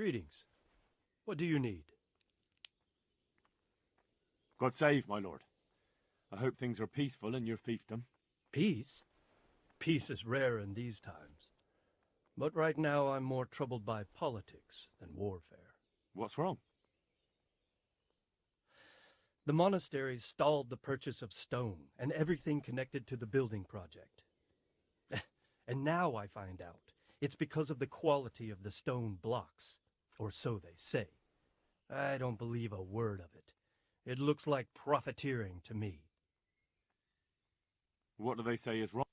Greetings. What do you need? God save, my lord. I hope things are peaceful in your fiefdom. Peace? Peace is rare in these times. But right now I'm more troubled by politics than warfare. What's wrong? The monastery stalled the purchase of stone and everything connected to the building project. And now I find out it's because of the quality of the stone blocks, or so they say. I don't believe a word of it. It looks like profiteering to me. What do they say is wrong?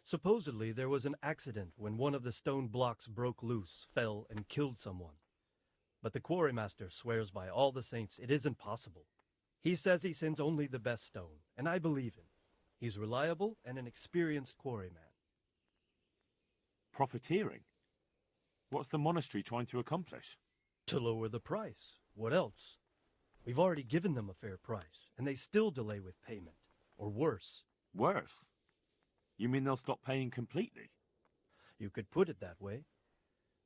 Supposedly there was an accident when one of the stone blocks broke loose, fell, and killed someone. But the quarrymaster swears by all the saints it isn't possible. He says he sends only the best stone, and I believe him. He's reliable and an experienced quarryman. Profiteering? What's the monastery trying to accomplish? To lower the price. What else? We've already given them a fair price, and they still delay with payment. Or worse. Worse? You mean they'll stop paying completely? You could put it that way.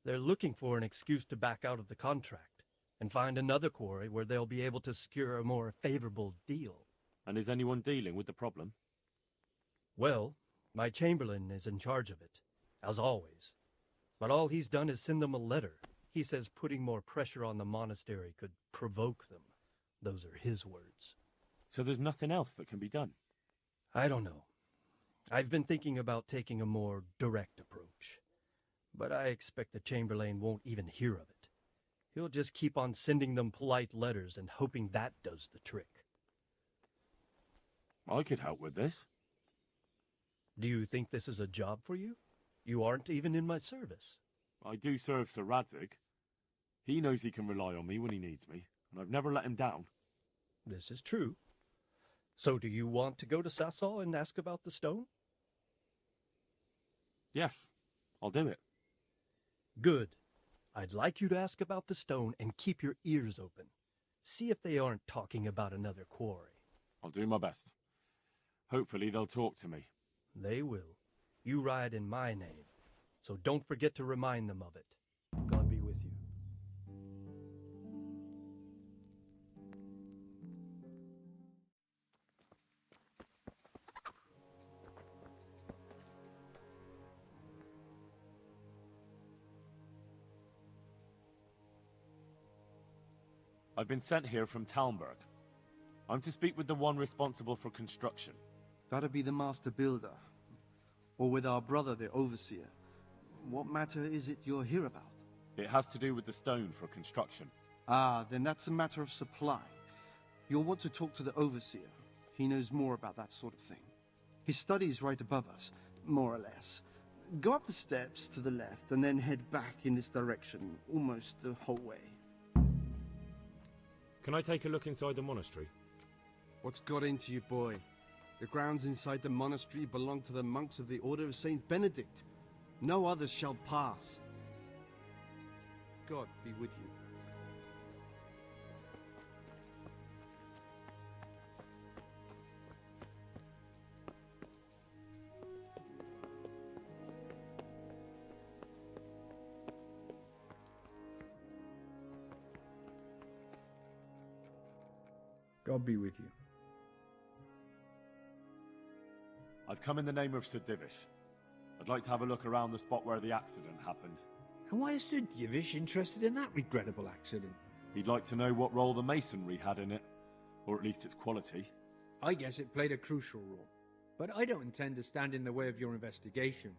They're looking for an excuse to back out of the contract and find another quarry where they'll be able to secure a more favorable deal. And is anyone dealing with the problem? Well, my chamberlain is in charge of it, as always. But all he's done is send them a letter. He says putting more pressure on the monastery could provoke them. Those are his words. So there's nothing else that can be done? I don't know. I've been thinking about taking a more direct approach. But I expect the chamberlain won't even hear of it. He'll just keep on sending them polite letters and hoping that does the trick. I could help with this. Do you think this is a job for you? You aren't even in my service. I do serve Sir Radzig. He knows he can rely on me when he needs me, and I've never let him down. This is true. So do you want to go to Sasol and ask about the stone? Yes, I'll do it. Good. I'd like you to ask about the stone and keep your ears open. See if they aren't talking about another quarry. I'll do my best. Hopefully they'll talk to me. They will. You ride in my name, so don't forget to remind them of it. God be with you. I've been sent here from Tальмберг. I'm to speak with the one responsible for construction. That'd be the master builder. Or with our brother, the overseer. What matter is it you're here about? It has to do with the stone for construction. Ah, then that's a matter of supply. You'll want to talk to the overseer. He knows more about that sort of thing. His study is right above us, more or less. Go up the steps to the left and then head back in this direction, almost the whole way. Can I take a look inside the monastery? What's got into you, boy? The grounds inside the monastery belong to the monks of the Order of Saint Benedict. No others shall pass. God be with you. God be with you. I've come in the name of Sir Divish. I'd like to have a look around the spot where the accident happened. And why is Sir Divish interested in that regrettable accident? He'd like to know what role the masonry had in it, or at least its quality. I guess it played a crucial role. But I don't intend to stand in the way of your investigation.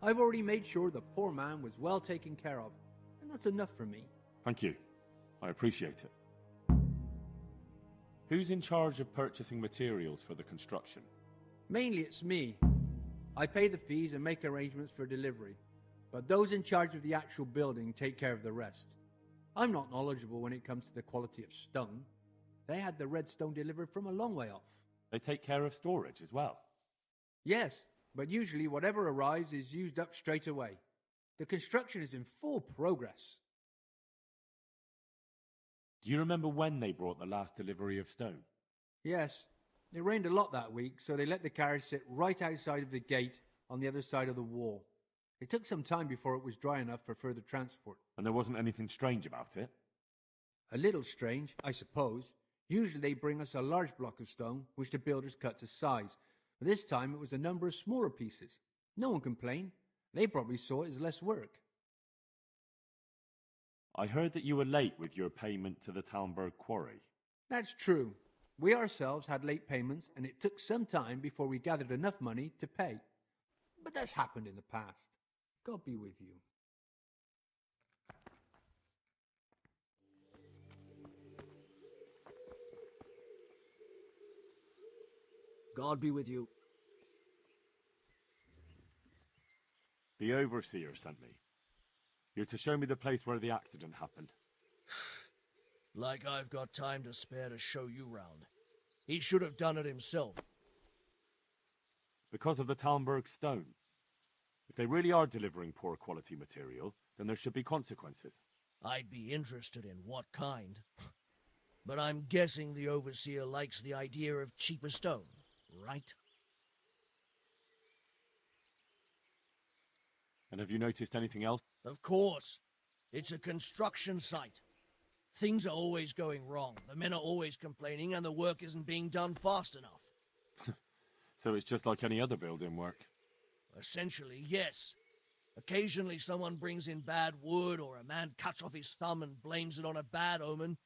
I've already made sure the poor man was well taken care of, and that's enough for me. Thank you. I appreciate it. Who's in charge of purchasing materials for the construction? Mainly it's me. I pay the fees and make arrangements for delivery, but those in charge of the actual building take care of the rest. I'm not knowledgeable when it comes to the quality of stone. They had the red stone delivered from a long way off. They take care of storage as well? Yes, but usually whatever arrives is used up straight away. The construction is in full progress. Do you remember when they brought the last delivery of stone? Yes, it rained a lot that week, so they let the carriage sit right outside of the gate on the other side of the wall. It took some time before it was dry enough for further transport. And there wasn't anything strange about it? A little strange, I suppose. Usually they bring us a large block of stone, which the builders cut to size. But this time it was a number of smaller pieces. No one complained. They probably saw it as less work. I heard that you were late with your payment to the Tальмберг quarry. That's true. We ourselves had late payments, and it took some time before we gathered enough money to pay. But that's happened in the past. God be with you. God be with you. The Overseer sent me. You're to show me the place where the accident happened. Like I've got time to spare to show you round. He should have done it himself. Because of the Tальмберg stone. If they really are delivering poor quality material, then there should be consequences. I'd be interested in what kind. But I'm guessing the Overseer likes the idea of cheaper stone, right? And have you noticed anything else? Of course. It's a construction site. Things are always going wrong. The men are always complaining and the work isn't being done fast enough. So it's just like any other building work? Essentially, yes. Occasionally someone brings in bad wood or a man cuts off his thumb and blames it on a bad omen,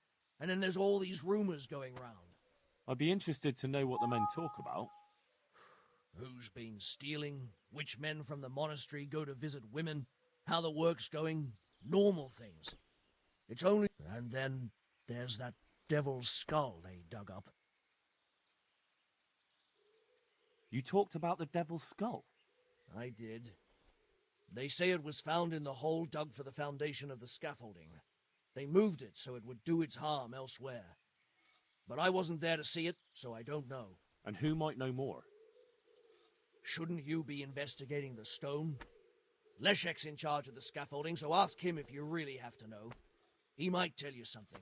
and then there's all these rumors going round. I'd be interested to know what the men talk about. Who's been stealing, which men from the monastery go to visit women, how the work's going, normal things. It's only... And then there's that devil's skull they dug up. You talked about the devil's skull? I did. They say it was found in the hole dug for the foundation of the scaffolding. They moved it so it would do its harm elsewhere. But I wasn't there to see it, so I don't know. And who might know more? Shouldn't you be investigating the stone? Leszek's in charge of the scaffolding, so ask him if you really have to know. He might tell you something.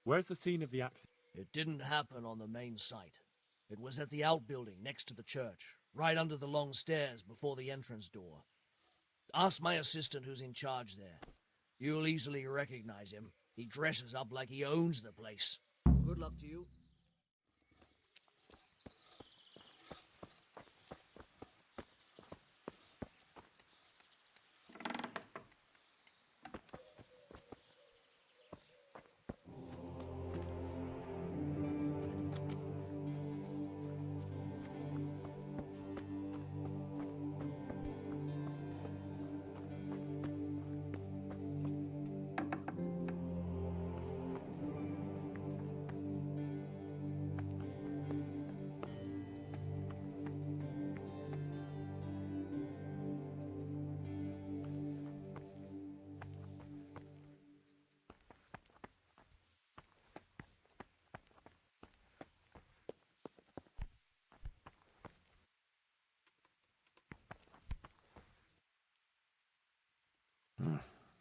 Where's the scene of the accident? It didn't happen on the main site. It was at the outbuilding next to the church, right under the long stairs before the entrance door. Ask my assistant who's in charge there. You'll easily recognize him. He dresses up like he owns the place. Good luck to you.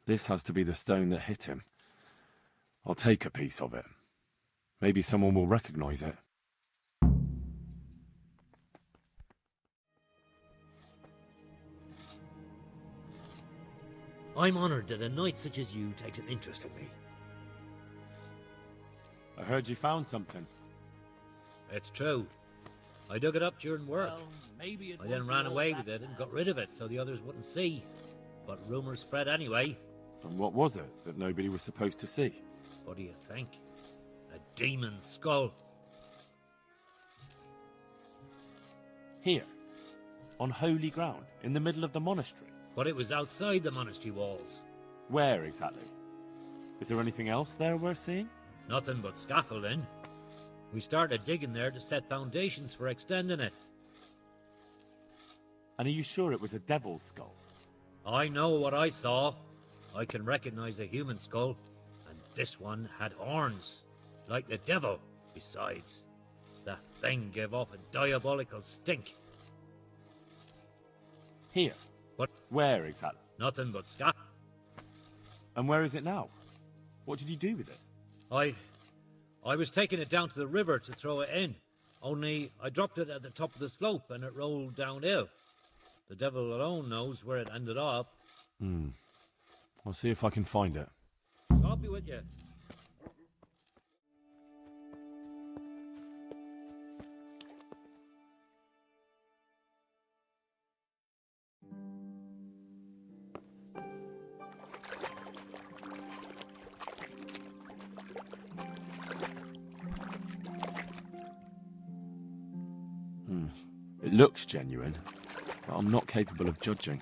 This has to be the stone that hit him. I'll take a piece of it. Maybe someone will recognize it. I'm honored that a knight such as you takes an interest in me. I heard you found something. It's true. I dug it up during work. Well, maybe it I then won't ran be all away that with it and bad. got rid of it so the others wouldn't see. But rumours spread anyway. And what was it that nobody was supposed to see? What do you think? A demon's skull. Here. On holy ground, in the middle of the monastery. But it was outside the monastery walls. Where exactly? Is there anything else there worth seeing? Nothing but scaffolding. We started digging there to set foundations for extending it. And are you sure it was a devil's skull? I know what I saw. I can recognize a human skull. And this one had horns. Like the devil. Besides, that thing gave off a diabolical stink. Here. What? Where exactly? Nothing but scat. And where is it now? What did you do with it? I was taking it down to the river to throw it in. Only I dropped it at the top of the slope and it rolled downhill. The devil alone knows where it ended up. I'll see if I can find it. I'll be with you. It looks genuine, but I'm not capable of judging.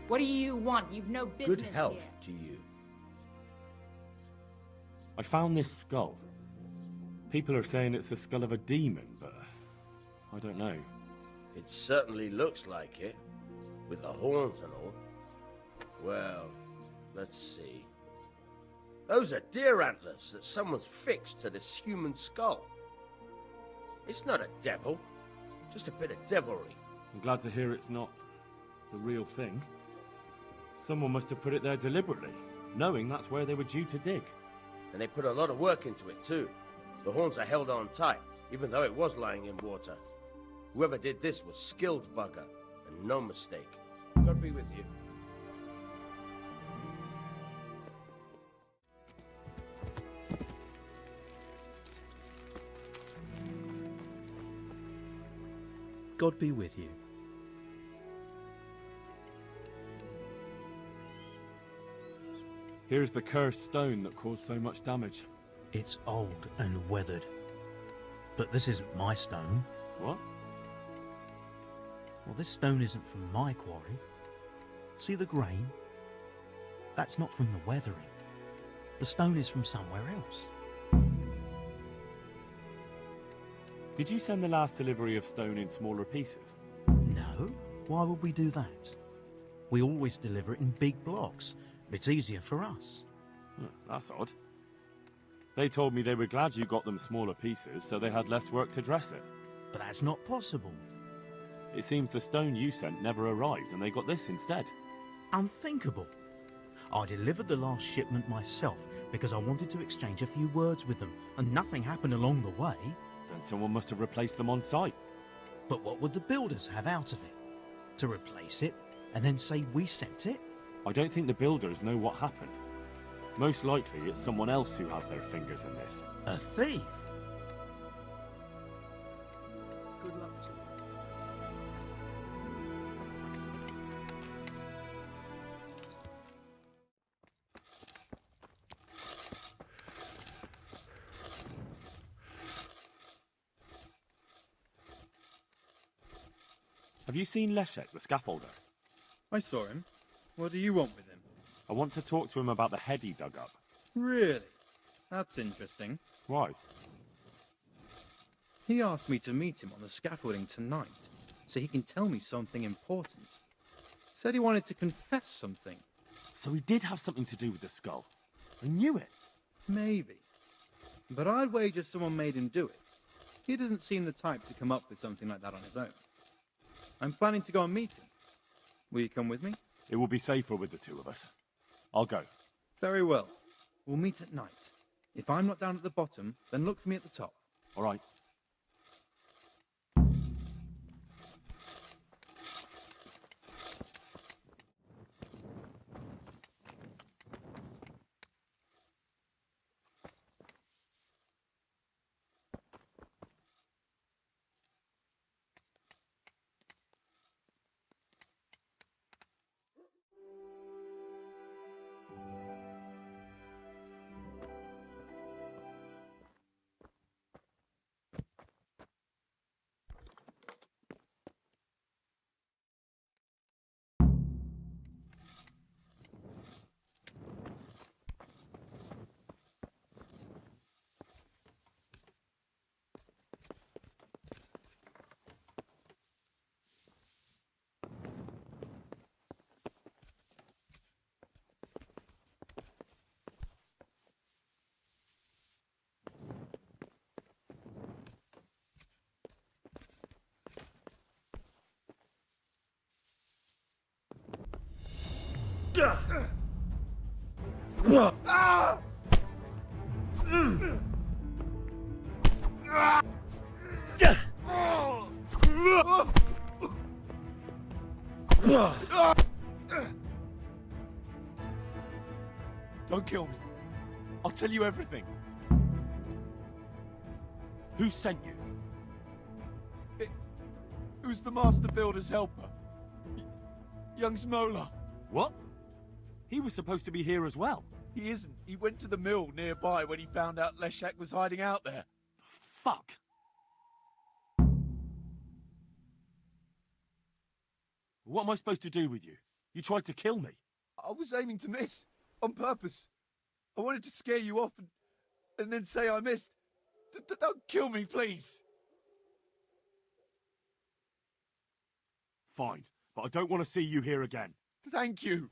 What do you want? You've no business Good health here. to you. I found this skull. People are saying it's the skull of a demon, but I don't know. It certainly looks like it, with the horns and all. Well, let's see. Those are deer antlers that someone's fixed to this human skull. It's not a devil, just a bit of devilry. I'm glad to hear it's not the real thing. Someone must have put it there deliberately, knowing that's where they were due to dig. And they put a lot of work into it too. The horns are held on tight, even though it was lying in water. Whoever did this was skilled bugger, and no mistake. God be with you. God be with you. Here's the cursed stone that caused so much damage. It's old and weathered. But this isn't my stone. What? Well, this stone isn't from my quarry. See the grain? That's not from the weathering. The stone is from somewhere else. Did you send the last delivery of stone in smaller pieces? No, why would we do that? We always deliver it in big blocks. It's easier for us. That's odd. They told me they were glad you got them smaller pieces, so they had less work to dress it. But that's not possible. It seems the stone you sent never arrived, and they got this instead. Unthinkable. I delivered the last shipment myself because I wanted to exchange a few words with them, and nothing happened along the way. Then someone must have replaced them on site. But what would the builders have out of it? To replace it, and then say we sent it? I don't think the builders know what happened. Most likely it's someone else who has their fingers in this. A thief? Good luck to you. Have you seen Leszek, the scaffolder? I saw him. What do you want with him? I want to talk to him about the head he dug up. Really? That's interesting. Why? He asked me to meet him on the scaffolding tonight, so he can tell me something important. Said he wanted to confess something. So he did have something to do with the skull. I knew it. Maybe. But I'd wager someone made him do it. He doesn't seem the type to come up with something like that on his own. I'm planning to go and meet him. Will you come with me? It will be safer with the two of us. I'll go. Very well. We'll meet at night. If I'm not down at the bottom, then look for me at the top. All right. Don't kill me. I'll tell you everything. Who sent you? It was the Master Builder's helper. Young Smola. What? He was supposed to be here as well. He isn't. He went to the mill nearby when he found out Leshak was hiding out there. Fuck. What am I supposed to do with you? You tried to kill me. I was aiming to miss. On purpose. I wanted to scare you off and then say I missed. Don't kill me, please. Fine, but I don't want to see you here again. Thank you.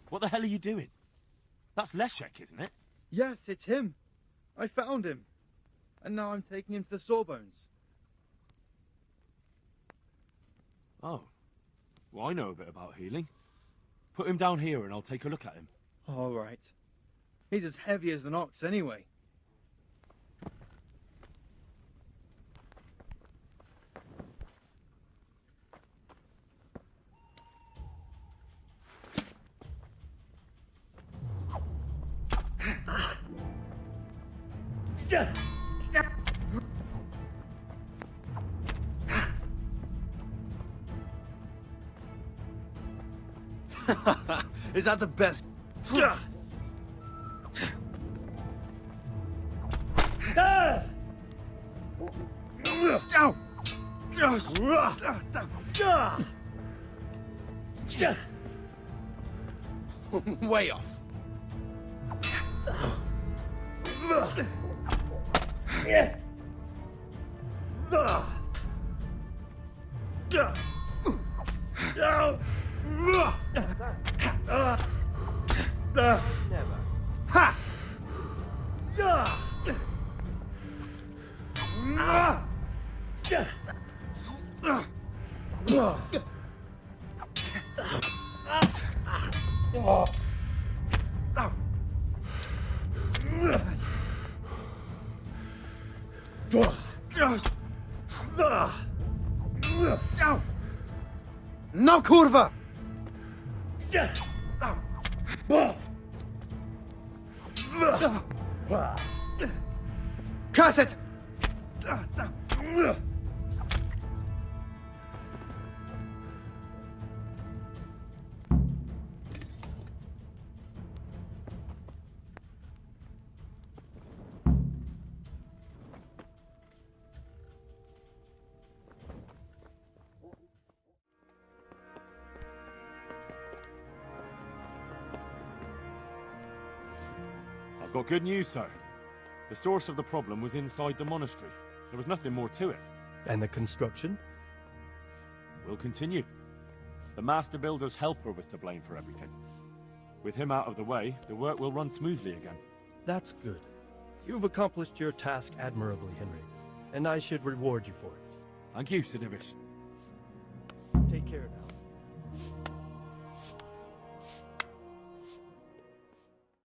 What the hell are you doing? That's Leshek, isn't it? Yes, it's him. I found him. And now I'm taking him to the Sawbones. Oh. Well, I know a bit about healing. Put him down here and I'll take a look at him. All right. He's as heavy as an ox anyway. Is that the best? Way off. Never. Ha! No kurwa! Cut it! I've got good news, sir. The source of the problem was inside the monastery. There was nothing more to it. And the construction? We'll continue. The Master Builder's helper was to blame for everything. With him out of the way, the work will run smoothly again. That's good. You've accomplished your task admirably, Henry, and I should reward you for it. Thank you, Sir Divish. Take care now.